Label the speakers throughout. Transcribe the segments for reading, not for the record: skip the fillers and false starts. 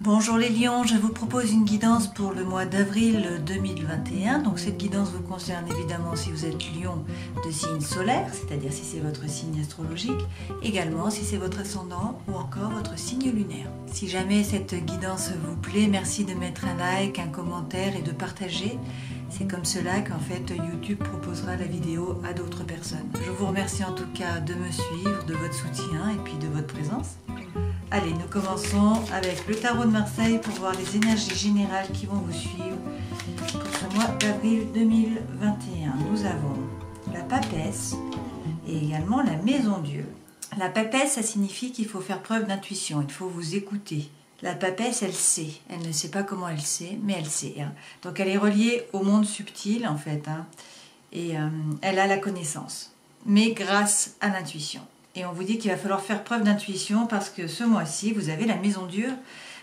Speaker 1: Bonjour les lions, je vous propose une guidance pour le mois d'avril 2021. Donc cette guidance vous concerne évidemment si vous êtes lion de signe solaire, c'est-à-dire si c'est votre signe astrologique, également si c'est votre ascendant ou encore votre signe lunaire. Si jamais cette guidance vous plaît, merci de mettre un like, un commentaire et de partager. C'est comme cela qu'en fait YouTube proposera la vidéo à d'autres personnes. Je vous remercie en tout cas de me suivre, de votre soutien et puis de votre présence. Allez, nous commençons avec le tarot de Marseille pour voir les énergies générales qui vont vous suivre pour ce mois d'avril 2021. Nous avons la papesse et également la maison Dieu. La papesse, ça signifie qu'il faut faire preuve d'intuition, il faut vous écouter. La papesse, elle sait, elle ne sait pas comment elle sait, mais elle sait. Donc elle est reliée au monde subtil en fait, et elle a la connaissance, mais grâce à l'intuition. Et on vous dit qu'il va falloir faire preuve d'intuition parce que ce mois-ci, vous avez la maison Dieu.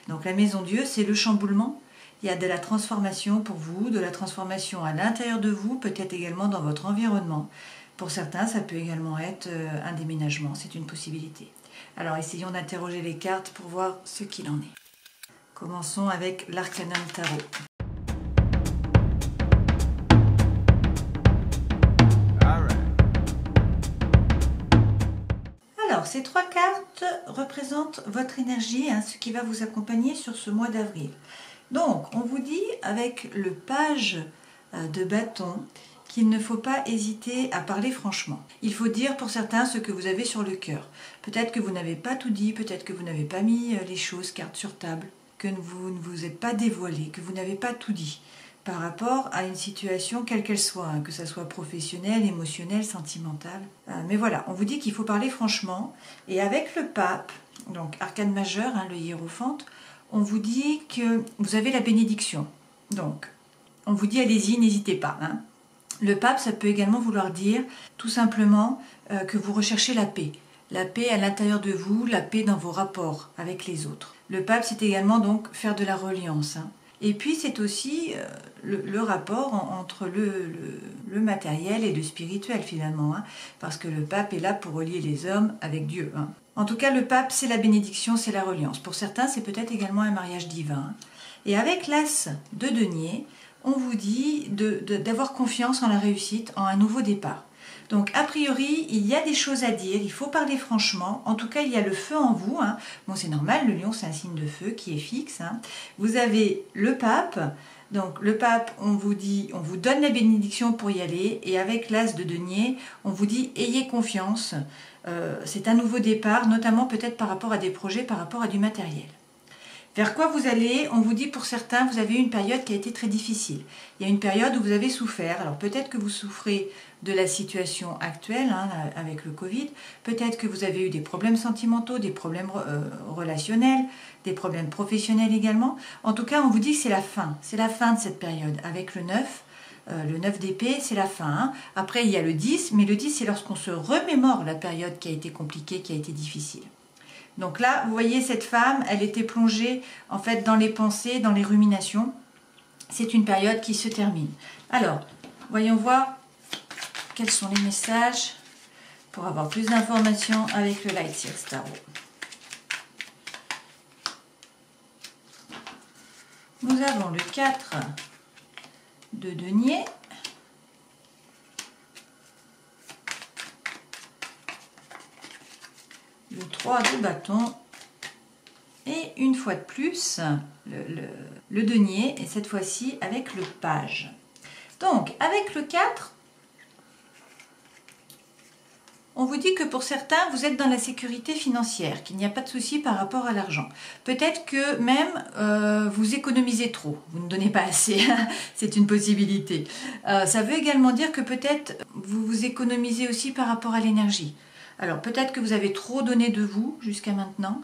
Speaker 1: Donc la maison Dieu, c'est le chamboulement. Il y a de la transformation pour vous, de la transformation à l'intérieur de vous, peut-être également dans votre environnement. Pour certains, ça peut également être un déménagement, c'est une possibilité. Alors essayons d'interroger les cartes pour voir ce qu'il en est. Commençons avec l'Arcanum Tarot. Alors, ces trois cartes représentent votre énergie, ce qui va vous accompagner sur ce mois d'avril. Donc, on vous dit avec le page de bâton qu'il ne faut pas hésiter à parler franchement. Il faut dire pour certains ce que vous avez sur le cœur. Peut-être que vous n'avez pas tout dit, peut-être que vous n'avez pas mis les choses carte sur table, que vous ne vous êtes pas dévoilé, que vous n'avez pas tout dit par rapport à une situation quelle qu'elle soit, que ce soit professionnelle, émotionnelle, sentimentale. Mais voilà, on vous dit qu'il faut parler franchement. Et avec le pape, donc arcane majeur, le hiérophante, on vous dit que vous avez la bénédiction. Donc, on vous dit allez-y, n'hésitez pas. Le pape, ça peut également vouloir dire tout simplement que vous recherchez la paix. La paix à l'intérieur de vous, la paix dans vos rapports avec les autres. Le pape, c'est également donc faire de la reliance. Et puis c'est aussi le rapport entre le matériel et le spirituel finalement, parce que le pape est là pour relier les hommes avec Dieu. En tout cas, le pape, c'est la bénédiction, c'est la reliance. Pour certains, c'est peut-être également un mariage divin. Et avec l'as de denier, on vous dit d'avoir confiance en la réussite, en un nouveau départ. Donc, a priori, il y a des choses à dire, il faut parler franchement. En tout cas, il y a le feu en vous. Bon, c'est normal, le lion, c'est un signe de feu qui est fixe. Vous avez le pape. Donc, le pape, on vous donne la bénédiction pour y aller. Et avec l'as de denier, on vous dit, ayez confiance. C'est un nouveau départ, notamment peut-être par rapport à des projets, par rapport à du matériel. Vers quoi vous allez? On vous dit pour certains, vous avez eu une période qui a été très difficile. Il y a une période où vous avez souffert. Alors peut-être que vous souffrez de la situation actuelle avec le Covid. Peut-être que vous avez eu des problèmes sentimentaux, des problèmes relationnels, des problèmes professionnels également. En tout cas, on vous dit que c'est la fin. C'est la fin de cette période. Avec le 9. Le 9 d'épée, c'est la fin. Après, il y a le 10. Mais le 10, c'est lorsqu'on se remémore la période qui a été compliquée, qui a été difficile. Donc là, vous voyez cette femme, elle était plongée en fait dans les pensées, dans les ruminations. C'est une période qui se termine. Alors, voyons voir quels sont les messages pour avoir plus d'informations avec le Light Seers Tarot. Nous avons le 4 de denier. Le 3 de bâton et une fois de plus le denier et cette fois-ci avec le page. Donc avec le 4, on vous dit que pour certains vous êtes dans la sécurité financière, qu'il n'y a pas de souci par rapport à l'argent. Peut-être que même vous économisez trop, vous ne donnez pas assez, c'est une possibilité. Ça veut également dire que peut-être vous vous économisez aussi par rapport à l'énergie. Alors peut-être que vous avez trop donné de vous jusqu'à maintenant,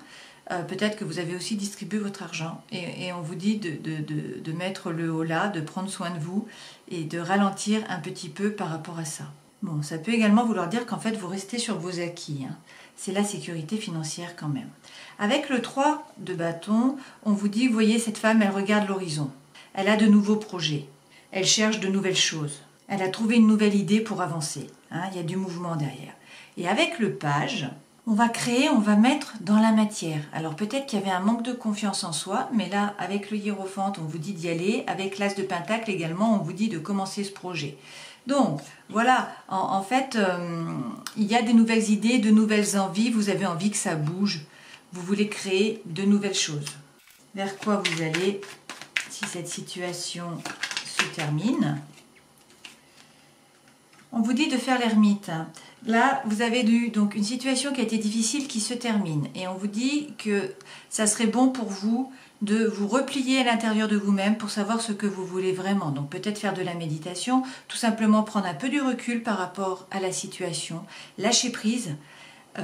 Speaker 1: peut-être que vous avez aussi distribué votre argent et on vous dit de mettre le haut là, de prendre soin de vous et de ralentir un petit peu par rapport à ça. Bon, ça peut également vouloir dire qu'en fait vous restez sur vos acquis, c'est la sécurité financière quand même. Avec le 3 de bâton, on vous dit, vous voyez cette femme, elle regarde l'horizon, elle a de nouveaux projets, elle cherche de nouvelles choses, elle a trouvé une nouvelle idée pour avancer, il y a du mouvement derrière. Et avec le page, On va créer, on va mettre dans la matière. Alors peut-être qu'il y avait un manque de confiance en soi, mais là, avec le hiérophante, on vous dit d'y aller. Avec l'as de pentacle également, on vous dit de commencer ce projet. Donc, voilà, en fait, il y a des nouvelles idées, de nouvelles envies. Vous avez envie que ça bouge. Vous voulez créer de nouvelles choses. Vers quoi vous allez si cette situation se termine? On vous dit de faire l'ermite. Là, vous avez eu donc une situation qui a été difficile qui se termine. Et on vous dit que ça serait bon pour vous de vous replier à l'intérieur de vous-même pour savoir ce que vous voulez vraiment. Donc peut-être faire de la méditation, tout simplement prendre un peu du recul par rapport à la situation, lâcher prise,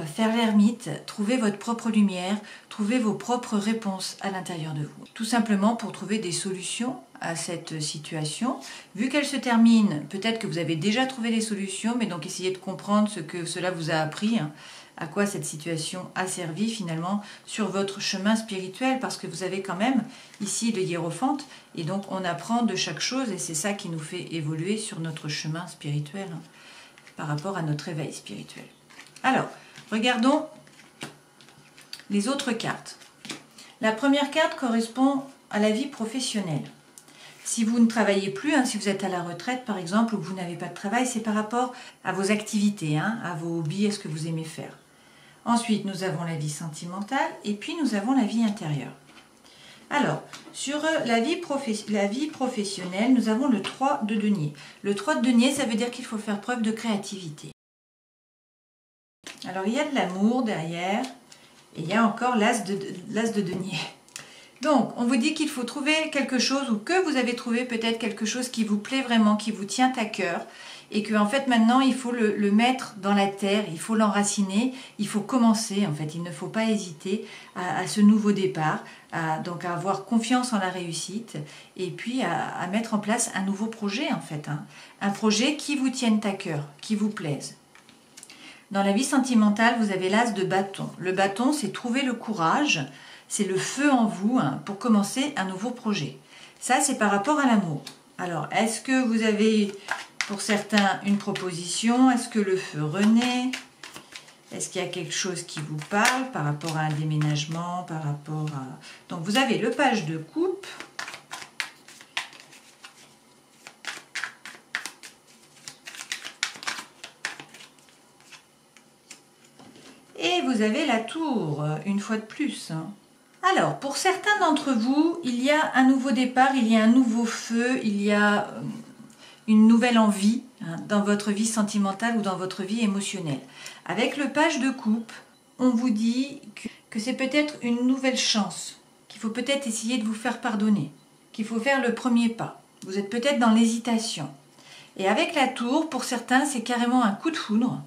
Speaker 1: faire l'ermite, trouver votre propre lumière, trouver vos propres réponses à l'intérieur de vous. Tout simplement pour trouver des solutions à cette situation. Vu qu'elle se termine, peut-être que vous avez déjà trouvé des solutions, mais donc essayez de comprendre ce que cela vous a appris, à quoi cette situation a servi finalement sur votre chemin spirituel, parce que vous avez quand même ici le hiérophante, et donc on apprend de chaque chose, et c'est ça qui nous fait évoluer sur notre chemin spirituel, par rapport à notre éveil spirituel. Alors, regardons les autres cartes. La première carte correspond à la vie professionnelle. Si vous ne travaillez plus, si vous êtes à la retraite par exemple, ou que vous n'avez pas de travail, c'est par rapport à vos activités, à vos hobbies, à ce que vous aimez faire. Ensuite, nous avons la vie sentimentale et puis nous avons la vie intérieure. Alors, sur la vie professionnelle, nous avons le 3 de denier. Le 3 de denier, ça veut dire qu'il faut faire preuve de créativité. Alors, il y a de l'amour derrière et il y a encore l'as de denier. Donc, on vous dit qu'il faut trouver quelque chose ou que vous avez trouvé peut-être quelque chose qui vous plaît vraiment, qui vous tient à cœur et que en fait maintenant il faut le mettre dans la terre, il faut l'enraciner, il faut commencer en fait, il ne faut pas hésiter à ce nouveau départ, donc à avoir confiance en la réussite et puis à mettre en place un nouveau projet en fait, un projet qui vous tienne à cœur, qui vous plaise. Dans la vie sentimentale, vous avez l'as de bâton. Le bâton, c'est trouver le courage, c'est le feu en vous pour commencer un nouveau projet. Ça, c'est par rapport à l'amour. Alors, est-ce que vous avez, pour certains, une proposition? Est-ce que le feu renaît? Est-ce qu'il y a quelque chose qui vous parle par rapport à un déménagement, par rapport à... Donc, vous avez le page de coupe. Et vous avez la tour, une fois de plus. Alors, pour certains d'entre vous, il y a un nouveau départ, il y a un nouveau feu, il y a une nouvelle envie dans votre vie sentimentale ou dans votre vie émotionnelle. Avec le page de coupe, on vous dit que c'est peut-être une nouvelle chance, qu'il faut peut-être essayer de vous faire pardonner, qu'il faut faire le premier pas. Vous êtes peut-être dans l'hésitation. Et avec la tour, pour certains, c'est carrément un coup de foudre.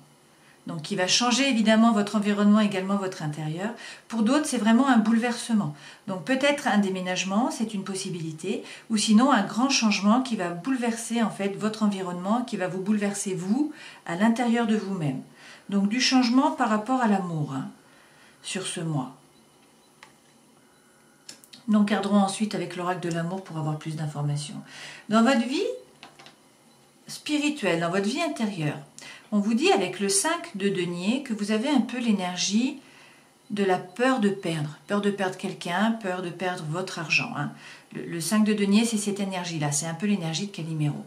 Speaker 1: Donc qui va changer évidemment votre environnement, également votre intérieur. Pour d'autres, c'est vraiment un bouleversement. Donc peut-être un déménagement, c'est une possibilité, ou sinon un grand changement qui va bouleverser en fait votre environnement, qui va vous bouleverser vous, à l'intérieur de vous-même. Donc du changement par rapport à l'amour, sur ce mois. Nous regarderons ensuite avec l'oracle de l'amour pour avoir plus d'informations. Dans votre vie spirituelle, dans votre vie intérieure, on vous dit avec le 5 de denier que vous avez un peu l'énergie de la peur de perdre quelqu'un, peur de perdre votre argent. Le 5 de denier, c'est cette énergie-là, c'est un peu l'énergie de Calimero.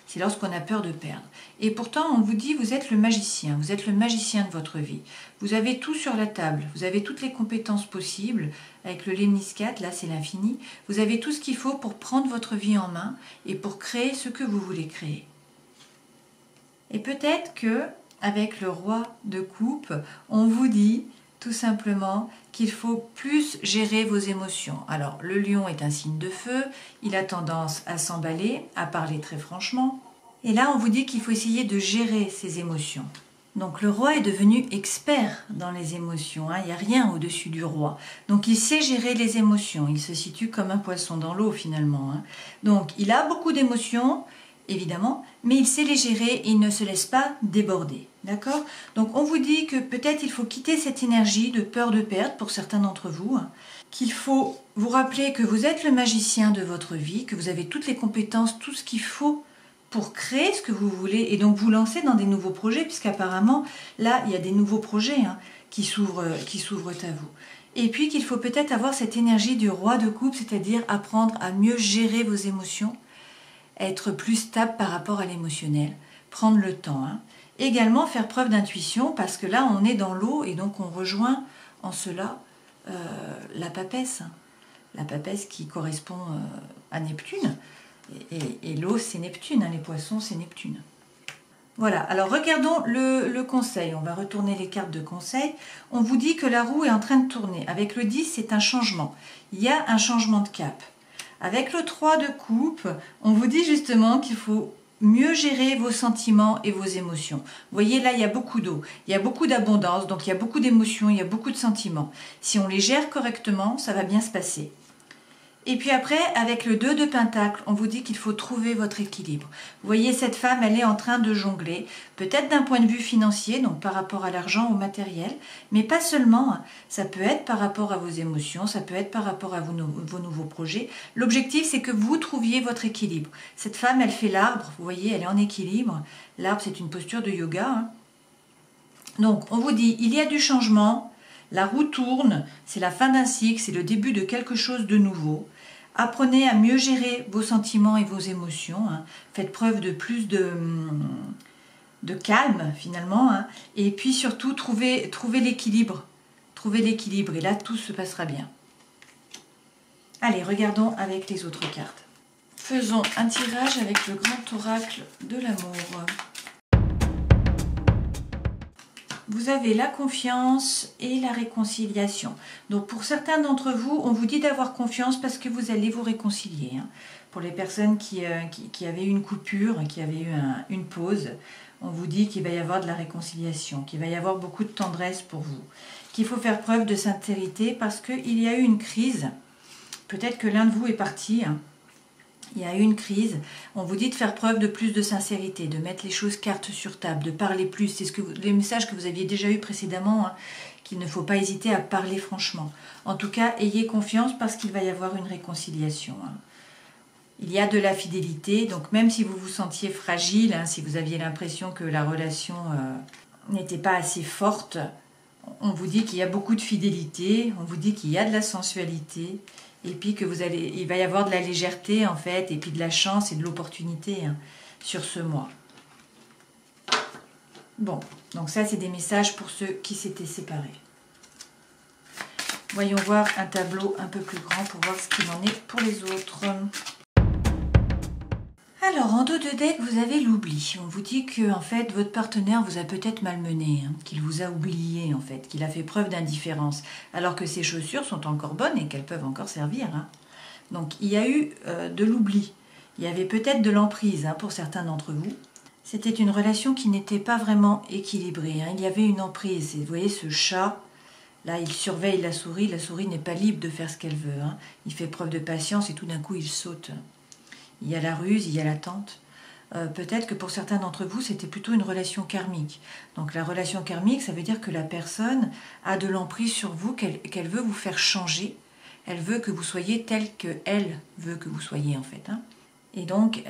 Speaker 1: C'est lorsqu'on a peur de perdre. Et pourtant, on vous dit, vous êtes le magicien de votre vie. Vous avez tout sur la table, vous avez toutes les compétences possibles. Avec le lemniscate, là c'est l'infini. Vous avez tout ce qu'il faut pour prendre votre vie en main et pour créer ce que vous voulez créer. Et peut-être que, avec le roi de coupe, on vous dit tout simplement qu'il faut plus gérer vos émotions. Alors, le lion est un signe de feu, il a tendance à s'emballer, à parler très franchement. Et là, on vous dit qu'il faut essayer de gérer ses émotions. Donc, le roi est devenu expert dans les émotions, il n'y a rien au-dessus du roi. Donc, il sait gérer les émotions, il se situe comme un poisson dans l'eau finalement. Donc, il a beaucoup d'émotions, évidemment, mais il sait les gérer et il ne se laisse pas déborder. D'accord? Donc on vous dit que peut-être il faut quitter cette énergie de peur de perdre pour certains d'entre vous, qu'il faut vous rappeler que vous êtes le magicien de votre vie, que vous avez toutes les compétences, tout ce qu'il faut pour créer ce que vous voulez et donc vous lancer dans des nouveaux projets, puisqu'apparemment là il y a des nouveaux projets qui s'ouvrent à vous. Et puis qu'il faut peut-être avoir cette énergie du roi de coupe, c'est-à-dire apprendre à mieux gérer vos émotions, être plus stable par rapport à l'émotionnel, prendre le temps. Également faire preuve d'intuition, parce que là on est dans l'eau et donc on rejoint en cela la papesse. La papesse qui correspond à Neptune. Et l'eau c'est Neptune, les poissons c'est Neptune. Voilà, alors regardons le conseil. On va retourner les cartes de conseil. On vous dit que la roue est en train de tourner. Avec le 10, c'est un changement. Il y a un changement de cap. Avec le 3 de coupe, on vous dit justement qu'il faut mieux gérer vos sentiments et vos émotions. Vous voyez, là, il y a beaucoup d'eau. Il y a beaucoup d'abondance, donc il y a beaucoup d'émotions, il y a beaucoup de sentiments. Si on les gère correctement, ça va bien se passer. Et puis après, avec le 2 de Pentacle, on vous dit qu'il faut trouver votre équilibre. Vous voyez, cette femme, elle est en train de jongler, peut-être d'un point de vue financier, donc par rapport à l'argent, au matériel, mais pas seulement. Ça peut être par rapport à vos émotions, ça peut être par rapport à vos nouveaux projets. L'objectif, c'est que vous trouviez votre équilibre. Cette femme, elle fait l'arbre, vous voyez, elle est en équilibre. L'arbre, c'est une posture de yoga. Donc, on vous dit, il y a du changement, la roue tourne, c'est la fin d'un cycle, c'est le début de quelque chose de nouveau. Apprenez à mieux gérer vos sentiments et vos émotions. Faites preuve de plus de calme finalement. Et puis surtout, trouvez l'équilibre. Trouvez l'équilibre et là, tout se passera bien. Allez, regardons avec les autres cartes. Faisons un tirage avec le grand oracle de l'amour. Vous avez la confiance et la réconciliation. Donc pour certains d'entre vous, on vous dit d'avoir confiance parce que vous allez vous réconcilier. Pour les personnes qui avaient eu une coupure, qui avaient eu une pause, on vous dit qu'il va y avoir de la réconciliation, qu'il va y avoir beaucoup de tendresse pour vous, qu'il faut faire preuve de sincérité parce qu'il y a eu une crise. Peut-être que l'un de vous est parti. Il y a eu une crise, on vous dit de faire preuve de plus de sincérité, de mettre les choses cartes sur table, de parler plus. C'est les messages que vous aviez déjà eu précédemment, qu'il ne faut pas hésiter à parler franchement. En tout cas, ayez confiance parce qu'il va y avoir une réconciliation. Il y a de la fidélité, donc même si vous vous sentiez fragile, si vous aviez l'impression que la relation n'était pas assez forte, on vous dit qu'il y a beaucoup de fidélité, on vous dit qu'il y a de la sensualité, et puis que il va y avoir de la légèreté en fait, et puis de la chance et de l'opportunité sur ce mois. Bon, donc ça c'est des messages pour ceux qui s'étaient séparés. Voyons voir un tableau un peu plus grand pour voir ce qu'il en est pour les autres. Alors, en dos de deck, vous avez l'oubli. On vous dit que en fait, votre partenaire vous a peut-être malmené, qu'il vous a oublié, en fait, qu'il a fait preuve d'indifférence, alors que ses chaussures sont encore bonnes et qu'elles peuvent encore servir. Donc, il y a eu de l'oubli. Il y avait peut-être de l'emprise pour certains d'entre vous. C'était une relation qui n'était pas vraiment équilibrée. Il y avait une emprise. Et vous voyez, ce chat, là, il surveille la souris n'est pas libre de faire ce qu'elle veut. Il fait preuve de patience et tout d'un coup, il saute. Il y a la ruse, il y a l'attente. Peut-être que pour certains d'entre vous, c'était plutôt une relation karmique. Donc la relation karmique, ça veut dire que la personne a de l'emprise sur vous, qu'elle veut vous faire changer. Elle veut que vous soyez tel qu'elle veut que vous soyez, en fait. Et donc,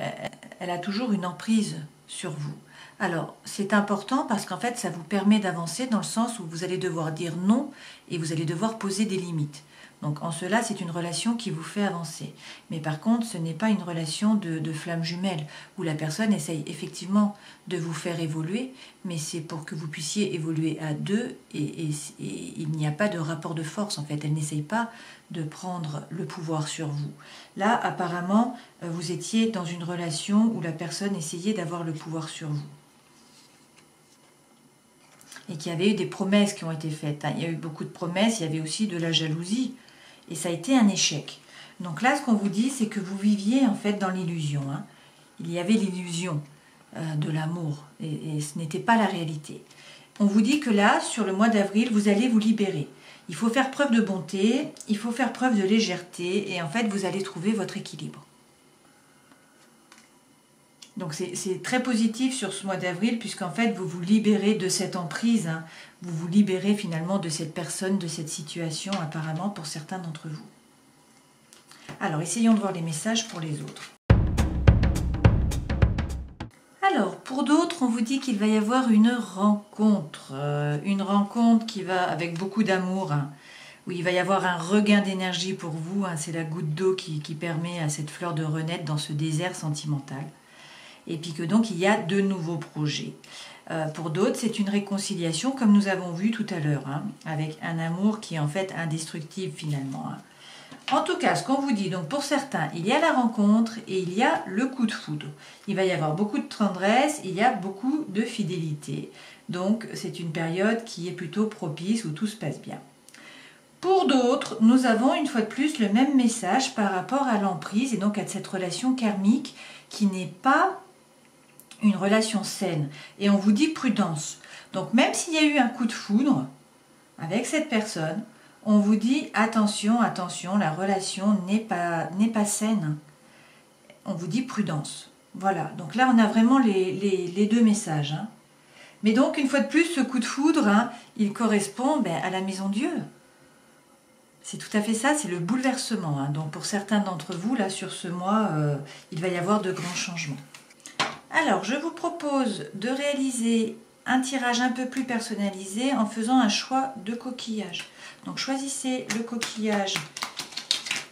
Speaker 1: elle a toujours une emprise sur vous. Alors, c'est important parce qu'en fait, ça vous permet d'avancer dans le sens où vous allez devoir dire non et vous allez devoir poser des limites. Donc en cela, c'est une relation qui vous fait avancer. Mais par contre, ce n'est pas une relation de flamme jumelle, où la personne essaye effectivement de vous faire évoluer, mais c'est pour que vous puissiez évoluer à deux, et il n'y a pas de rapport de force en fait. Elle n'essaye pas de prendre le pouvoir sur vous. Là, apparemment, vous étiez dans une relation où la personne essayait d'avoir le pouvoir sur vous. Et qu'il y avait eu des promesses qui ont été faites. Il y a eu beaucoup de promesses, il y avait aussi de la jalousie. Et ça a été un échec. Donc là, ce qu'on vous dit, c'est que vous viviez en fait dans l'illusion. Il y avait l'illusion de l'amour et ce n'était pas la réalité. On vous dit que là, sur le mois d'avril, vous allez vous libérer. Il faut faire preuve de bonté, il faut faire preuve de légèreté et en fait, vous allez trouver votre équilibre. Donc c'est très positif sur ce mois d'avril puisqu'en fait, vous vous libérez de cette emprise. Vous vous libérez finalement de cette personne, de cette situation apparemment pour certains d'entre vous. Alors, essayons de voir les messages pour les autres. Alors, pour d'autres, on vous dit qu'il va y avoir une rencontre qui va avec beaucoup d'amour, hein, où il va y avoir un regain d'énergie pour vous, hein, c'est la goutte d'eau qui permet à cette fleur de renaître dans ce désert sentimental. Et puis que donc il y a de nouveaux projets. Pour d'autres, c'est une réconciliation, comme nous avons vu tout à l'heure, hein, avec un amour qui est en fait indestructible finalement. Hein. En tout cas, ce qu'on vous dit, donc pour certains, il y a la rencontre et il y a le coup de foudre. Il va y avoir beaucoup de tendresse, il y a beaucoup de fidélité. Donc c'est une période qui est plutôt propice, où tout se passe bien. Pour d'autres, nous avons une fois de plus le même message par rapport à l'emprise et donc à cette relation karmique qui n'est pas une relation saine. Et on vous dit prudence. Donc même s'il y a eu un coup de foudre avec cette personne, on vous dit attention, attention, la relation n'est pas saine. On vous dit prudence. Voilà, donc là on a vraiment les deux messages. Hein. Mais donc une fois de plus, ce coup de foudre, hein, il correspond à la maison Dieu. C'est tout à fait ça, c'est le bouleversement. Hein. Donc pour certains d'entre vous, là sur ce mois, il va y avoir de grands changements. Alors je vous propose de réaliser un tirage un peu plus personnalisé en faisant un choix de coquillage. Donc choisissez le coquillage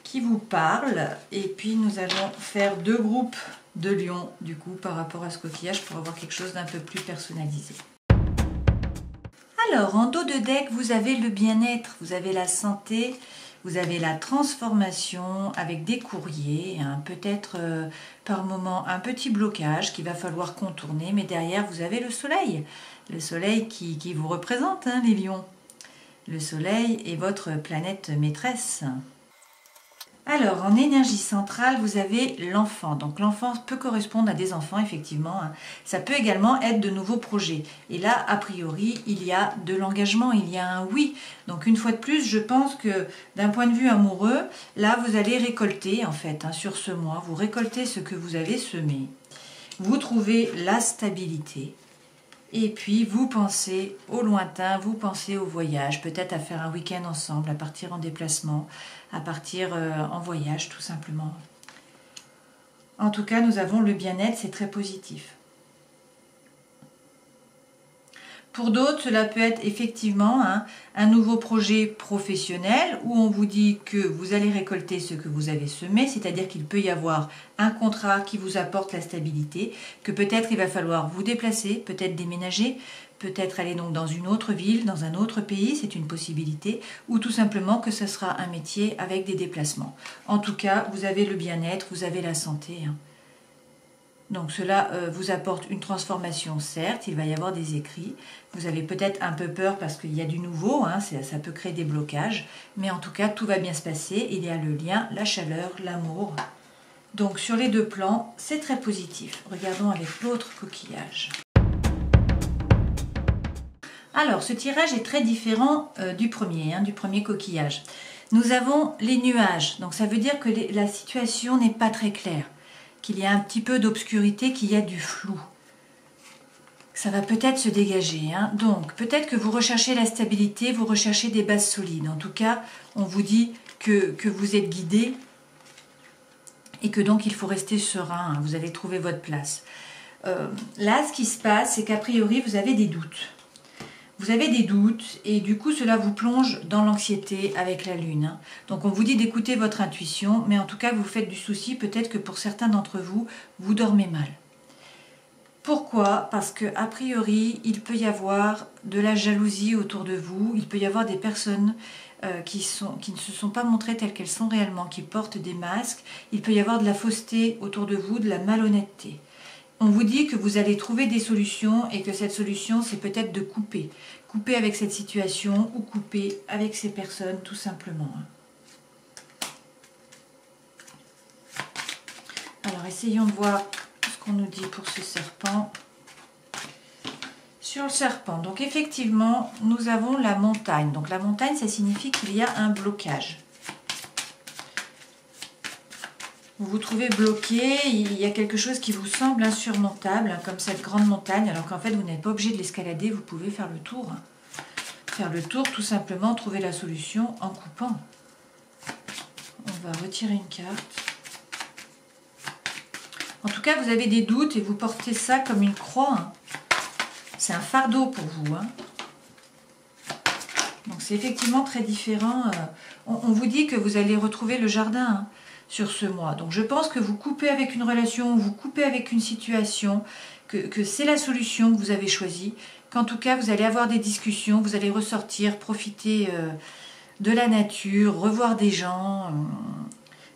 Speaker 1: qui vous parle et puis nous allons faire 2 groupes de lions du coup par rapport à ce coquillage pour avoir quelque chose d'un peu plus personnalisé. Alors en dos de deck vous avez le bien-être, vous avez la santé, vous avez la transformation avec des courriers, hein, peut-être par moment un petit blocage qu'il va falloir contourner, mais derrière vous avez le soleil qui vous représente, hein, les lions. Le soleil est votre planète maîtresse. Alors, en énergie centrale, vous avez l'enfant. Donc, l'enfant peut correspondre à des enfants, effectivement. Hein. Ça peut également être de nouveaux projets. Et là, a priori, il y a de l'engagement, il y a un oui. Donc, une fois de plus, je pense que d'un point de vue amoureux, là, vous allez récolter, en fait, hein, sur ce mois, vous récoltez ce que vous avez semé. Vous trouvez la stabilité. Et puis, vous pensez au lointain, vous pensez au voyage, peut-être à faire un week-end ensemble, à partir en déplacement, à partir en voyage, tout simplement. En tout cas, nous avons le bien-être, c'est très positif. Pour d'autres, cela peut être effectivement un nouveau projet professionnel où on vous dit que vous allez récolter ce que vous avez semé, c'est-à-dire qu'il peut y avoir un contrat qui vous apporte la stabilité, que peut-être il va falloir vous déplacer, peut-être déménager, peut-être aller donc dans une autre ville, dans un autre pays, c'est une possibilité, ou tout simplement que ce sera un métier avec des déplacements. En tout cas, vous avez le bien-être, vous avez la santé. Donc cela vous apporte une transformation, certes, il va y avoir des écrits. Vous avez peut-être un peu peur parce qu'il y a du nouveau, hein, ça peut créer des blocages. Mais en tout cas, tout va bien se passer. Il y a le lien, la chaleur, l'amour. Donc sur les 2 plans, c'est très positif. Regardons avec l'autre coquillage. Alors, ce tirage est très différent du premier coquillage. Nous avons les nuages. Donc ça veut dire que la situation n'est pas très claire. Qu'il y a un petit peu d'obscurité, qu'il y a du flou. Ça va peut-être se dégager. Hein. Donc, peut-être que vous recherchez la stabilité, vous recherchez des bases solides. En tout cas, on vous dit que vous êtes guidé et que donc il faut rester serein. Hein. Vous allez trouver votre place. Là, ce qui se passe, c'est qu'a priori, vous avez des doutes. Vous avez des doutes et du coup cela vous plonge dans l'anxiété avec la lune. Donc on vous dit d'écouter votre intuition, mais en tout cas vous faites du souci, peut-être que pour certains d'entre vous, vous dormez mal. Pourquoi? Parce que a priori il peut y avoir de la jalousie autour de vous, il peut y avoir des personnes qui ne se sont pas montrées telles qu'elles sont réellement, qui portent des masques, il peut y avoir de la fausseté autour de vous, de la malhonnêteté. On vous dit que vous allez trouver des solutions et que cette solution, c'est peut-être de couper. Couper avec cette situation ou couper avec ces personnes, tout simplement. Alors, essayons de voir ce qu'on nous dit pour ce serpent. Sur le serpent, donc effectivement, nous avons la montagne. Donc la montagne, ça signifie qu'il y a un blocage. Vous vous trouvez bloqué, il y a quelque chose qui vous semble insurmontable, comme cette grande montagne, alors qu'en fait vous n'êtes pas obligé de l'escalader, vous pouvez faire le tour. Faire le tour, tout simplement, trouver la solution en coupant. On va retirer une carte. En tout cas, vous avez des doutes et vous portez ça comme une croix. Hein. C'est un fardeau pour vous. Hein. Donc c'est effectivement très différent. On vous dit que vous allez retrouver le jardin hein, sur ce mois. Donc je pense que vous coupez avec une relation, vous coupez avec une situation, que c'est la solution que vous avez choisie, qu'en tout cas vous allez avoir des discussions, vous allez ressortir, profiter de la nature, revoir des gens,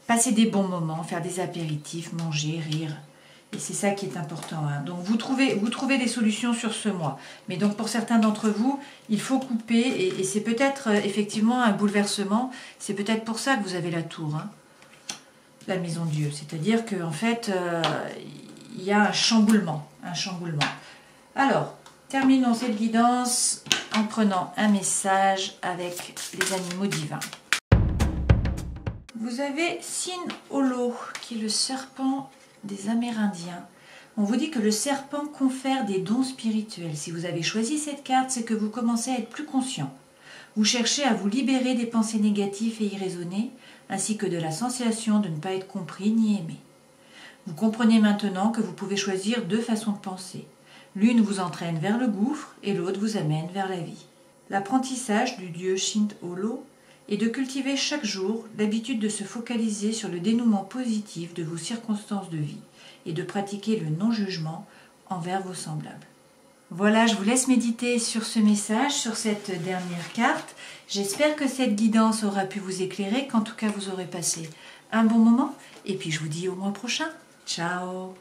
Speaker 1: passer des bons moments, faire des apéritifs, manger, rire. Et c'est ça qui est important. Hein. Donc vous trouvez des solutions sur ce mois. Mais donc pour certains d'entre vous, il faut couper et c'est peut-être effectivement un bouleversement. C'est peut-être pour ça que vous avez la tour, hein, la maison de Dieu. C'est-à-dire qu'en fait, il y a un chamboulement. Alors, terminons cette guidance en prenant un message avec les animaux divins. Vous avez Sin Holo, qui est le serpent des Amérindiens. On vous dit que le serpent confère des dons spirituels. Si vous avez choisi cette carte, c'est que vous commencez à être plus conscient. Vous cherchez à vous libérer des pensées négatives et irraisonnées, ainsi que de la sensation de ne pas être compris ni aimé. Vous comprenez maintenant que vous pouvez choisir deux façons de penser. L'une vous entraîne vers le gouffre et l'autre vous amène vers la vie. L'apprentissage du dieu Sin Holo est de cultiver chaque jour l'habitude de se focaliser sur le dénouement positif de vos circonstances de vie et de pratiquer le non-jugement envers vos semblables. Voilà, je vous laisse méditer sur ce message, sur cette dernière carte. J'espère que cette guidance aura pu vous éclairer, qu'en tout cas vous aurez passé un bon moment. Et puis je vous dis au mois prochain. Ciao!